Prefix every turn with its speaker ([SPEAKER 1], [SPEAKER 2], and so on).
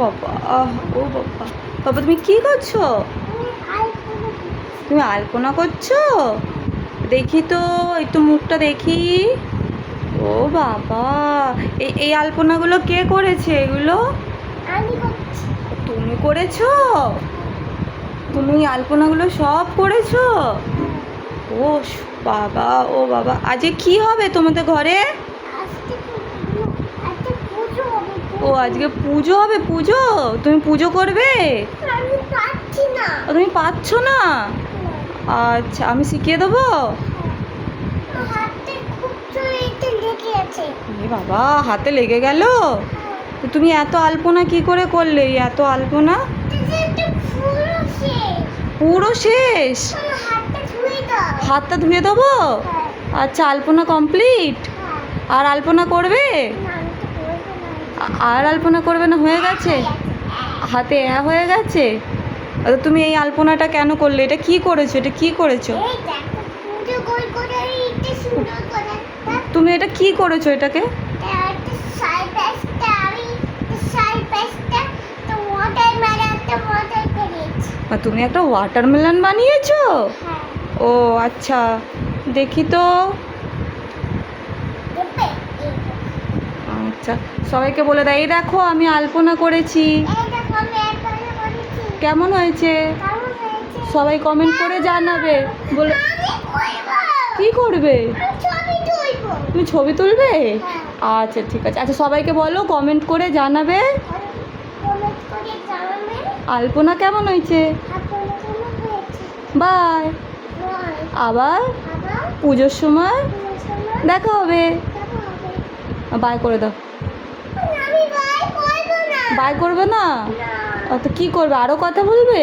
[SPEAKER 1] বাবা, ও বাবা, বাবা তুমি কি করছো? তুমি আলপনা করছো? দেখি তো, একটু মুখটা দেখি। ও বাবা, এই এই আলপনাগুলো কে করেছে এগুলো? তুমি করেছো? তুমি এই আলপনাগুলো সব করেছো? ও বাবা, ও বাবা, আজকে কি হবে তোমাদের ঘরে? ও আজকে পুজো হবে, পুজো? তুমি পুজো করবে? ও, তুমি পারছো না? আচ্ছা, আমি শিখিয়ে দেবো। এ বাবা, হাতে লেগে গেল? তো তুমি এত আলপনা কি করে করলে, এই এত আলপনা? পুরো শেষ? হাতটা ধুয়ে দেবো? আচ্ছা, আলপনা কমপ্লিট? আর আলপনা করবে? আর আলপনা করবে না, হয়ে গেছে? হাতে হয়ে গেছে? তুমি এই আলপনাটা কেন করলে? এটা কি করেছো, এটা কি করেছো? তুমি এটা কি করেছো এটাকে? তুমি একটা ওয়াটারমেলন বানিয়েছো? ও আচ্ছা, দেখি তো। আচ্ছা, সবাইকে বলে দাও, এই দেখো আমি আলপনা করেছি। কেমন হয়েছে? সবাই কমেন্ট করে জানাবে। বলে কি করবে? তুমি ছবি তুলবে? আচ্ছা ঠিক আছে। আচ্ছা, সবাইকে বলো কমেন্ট করে জানাবে আলপনা কেমন হয়েছে। বাই। আবার পুজোর সময় দেখা হবে। বাই করে দাও। বাই করবে না? তো কি করবে, আরও কথা বলবে?